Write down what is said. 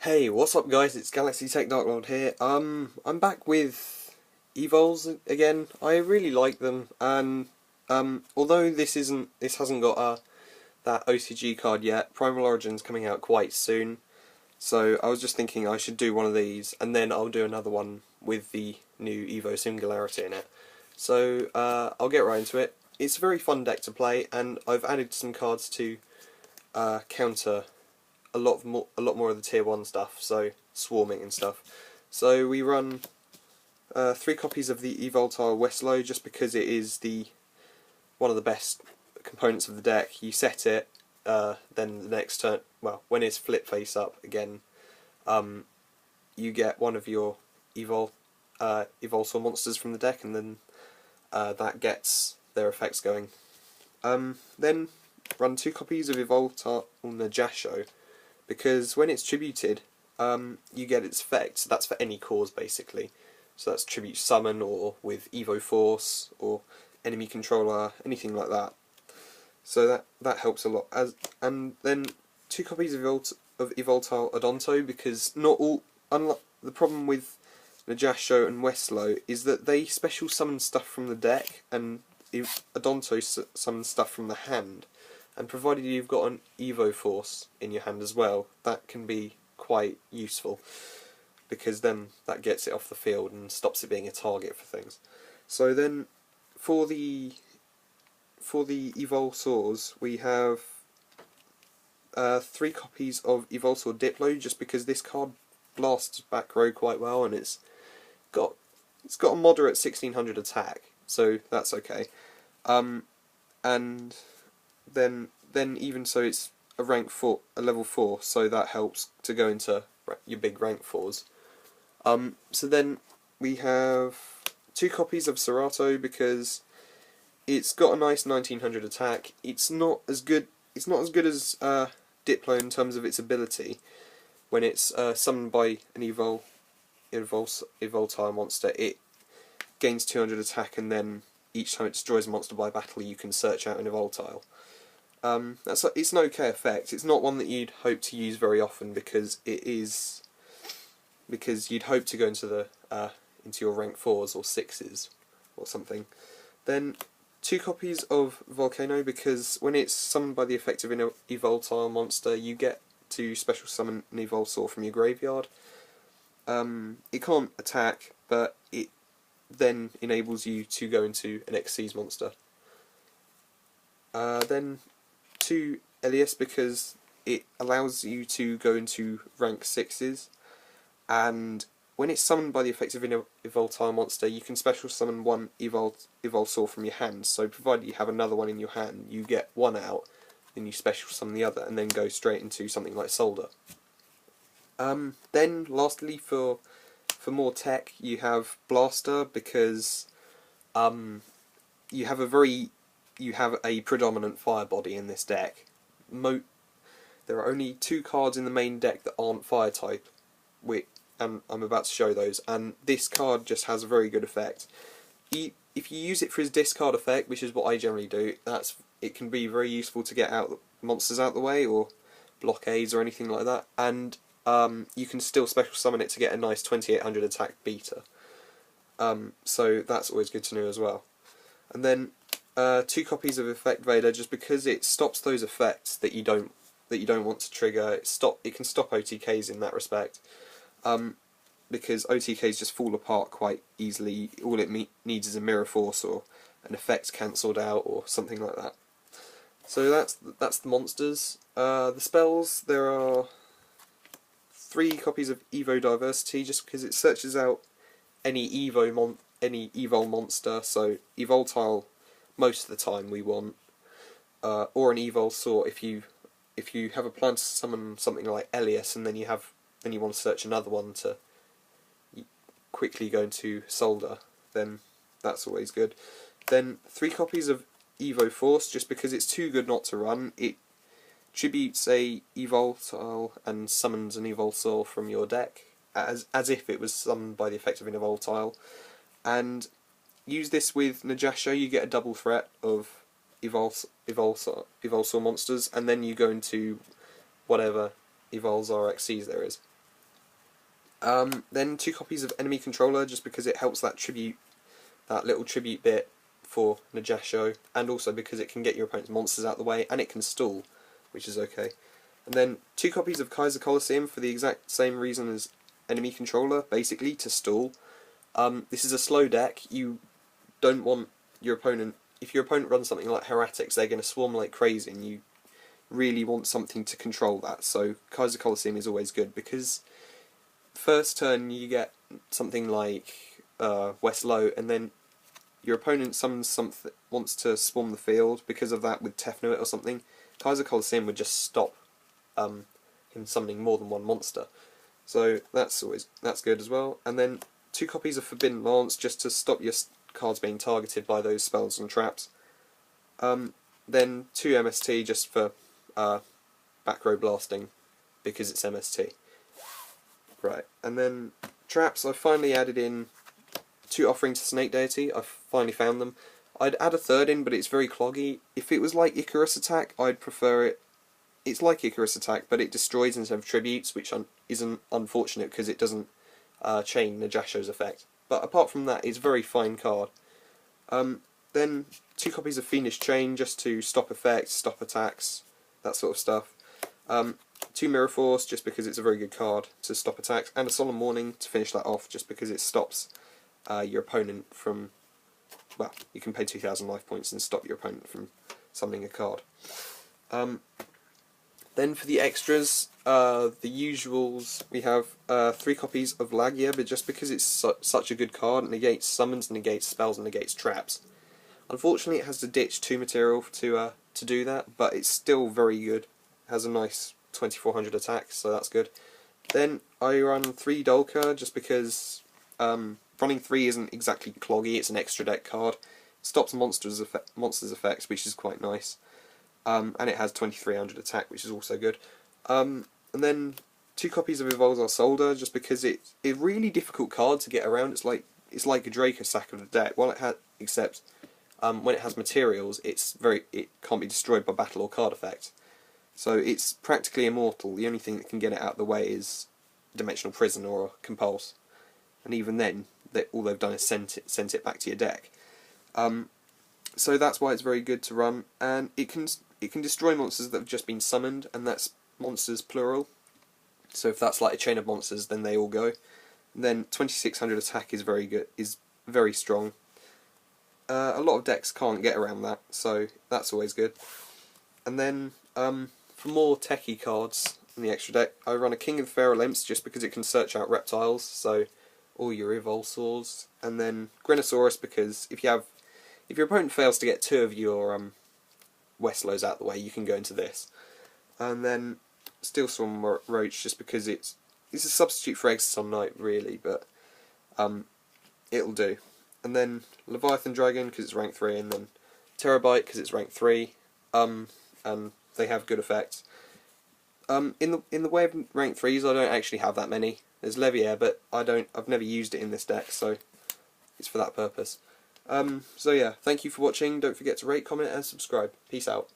Hey, what's up guys, it's Galaxy Tech Dark Lord here. I'm back with Evols again. I really like them, and although this hasn't got that OCG card yet, Primal Origin's coming out quite soon. So I was just thinking I should do one of these, and then I'll do another one with the new Evo-Singularity in it. So I'll get right into it. It's a very fun deck to play, and I've added some cards to counter a lot more of the tier 1 stuff, so swarming and stuff. So we run 3 copies of the Evolatile Westlow just because it is one of the best components of the deck. You set it, then the next turn, well, when it's flip face up again, you get one of your Evolsaur monsters from the deck, and then that gets their effects going. Then run 2 copies of Evolatile Najasho, because when it's tributed, you get its effect. So that's for any cause basically. So that's tribute summon, or with Evo Force, or enemy controller, anything like that. So that helps a lot. And then 2 copies of Evoltile Odonto, because not all. Unlike the problem with Najasho and Westlow is that they special summon stuff from the deck, and Odonto summons stuff from the hand. And provided you've got an Evo Force in your hand as well, that can be quite useful, because then that gets it off the field and stops it being a target for things. So then, for the Evolsaurs, we have 3 copies of Evolsaur Diplo, just because this card blasts back row quite well, and it's got a moderate 1600 attack, so that's okay. And then even so, it's a level 4, so that helps to go into your big rank 4s. So then we have 2 copies of Serato, because it's got a nice 1900 attack. It's not as good as Diplo in terms of its ability. When it's summoned by an Evoltile monster, it gains 200 attack, and then each time it destroys a monster by battle, you can search out an Evoltile. It's an okay effect. It's not one that you'd hope to use very often, because you'd hope to go into your rank 4s or 6s or something. Then 2 copies of Volcano, because when it's summoned by the effect of an Evoltile monster, you get to special summon an Evolsaur from your graveyard. It can't attack, but it then enables you to go into an Xyz monster. Then 2 Elias, because it allows you to go into rank 6s, and when it's summoned by the effect of an Evoltile monster, you can special summon 1 Evolsaur from your hand. So provided you have another one in your hand, you get 1 out, then you special summon the other, and then go straight into something like Solder. Then lastly, for more tech, you have Blaster, because you have a predominant fire body in this deck. There are only 2 cards in the main deck that aren't fire type, and I'm about to show those, and this card just has a very good effect. If you use it for his discard effect, which is what I generally do, it can be very useful to get monsters out the way, or blockades or anything like that, and you can still special summon it to get a nice 2800 attack beta. So that's always good to know as well. And then 2 copies of Effect Vader, just because it stops those effects that you don't want to trigger. It can stop OTKs in that respect, because OTKs just fall apart quite easily. All it needs is a Mirror Force or an effect cancelled out or something like that. So that's the monsters. The spells, there are 3 copies of Evo Diversity, just because it searches out any Evol monster. So Evoltile most of the time we want, or an Evolsaur if you have a plan to summon something like Elias, and then you want to search another one to quickly go into Solder, then that's always good. Then 3 copies of Evo Force, just because it's too good not to run. It tributes a Evoltile and summons an Evolsaur from your deck, as if it was summoned by the effect of an Evoltile. And use this with Najasho, you get a double threat of Evolsaur monsters, and then you go into whatever Evols RXCs there is. Then 2 copies of Enemy Controller, just because it helps that little tribute bit for Nagesho, and also because it can get your opponent's monsters out of the way, and it can stall, which is okay. And then 2 copies of Kaiser Colosseum for the exact same reason as Enemy Controller, basically, to stall. This is a slow deck. You don't want your opponent... If your opponent runs something like Heretics, they're going to swarm like crazy, and you really want something to control that. So Kaiser Colosseum is always good, because first turn you get something like West Low, and then your opponent summons something, wants to swarm the field because of that with Tefnuit or something. Kaiser Colosseum would just stop him summoning more than one monster. So that's good as well. And then 2 copies of Forbidden Lance, just to stop your cards being targeted by those spells and traps. Then 2 MST just for back row blasting, because it's MST. Right, and then traps, I've finally added in 2 offerings to Snake Deity. I've finally found them. I'd add a 3rd in, but it's very cloggy. If it was like Icarus Attack, I'd prefer it. It's like Icarus Attack, but it destroys instead of tributes, which isn't unfortunate because it doesn't chain Nagesho's effect. But apart from that, it's a very fine card. Then 2 copies of Fiendish Chain, just to stop effects, stop attacks, that sort of stuff. 2 Mirror Force, just because it's a very good card to stop attacks, and a Solemn Warning to finish that off, just because it stops your opponent from... Well, you can pay 2,000 life points and stop your opponent from summoning a card. Then for the extras, the usuals, we have 3 copies of Lagia, but just because it's such a good card, it negates summons, negates spells, and negates traps. Unfortunately, it has to ditch 2 material to do that, but it's still very good. It has a nice 2400 attack, so that's good. Then I run 3 Dolka, just because running 3 isn't exactly cloggy, it's an extra deck card. It stops monsters' effects, which is quite nice. And it has 2300 attack, which is also good. And then 2 copies of Evols are Solder, just because it's a really difficult card to get around. It's like a Draco sack of the deck. While it has, except when it has materials, it can't be destroyed by battle or card effect. So it's practically immortal. The only thing that can get it out of the way is Dimensional Prison or Compulse, and even then, all they've done is sent it back to your deck. So that's why it's very good to run, and it can destroy monsters that have just been summoned, and that's monsters plural. So if that's like a chain of monsters, then they all go. And then 2600 attack is very good, is very strong. A lot of decks can't get around that, so that's always good. And then for more techie cards in the extra deck, I run a King of the Pharaoh Limps, just because it can search out reptiles, so all your Evolsaurs, and then Grenosaurus, because if your opponent fails to get 2 of your Westlows out of the way, you can go into this. And then Steel Swarm Roach, just because it's a substitute for Exoton Knight, really, but it'll do. And then Leviathan Dragon, because it's rank 3, and then Terabyte, because it's rank 3, and they have good effects. In the way of rank 3s, I don't actually have that many. There's Leviair, but I've never used it in this deck, so it's for that purpose. So yeah, thank you for watching. Don't forget to rate, comment, and subscribe. Peace out.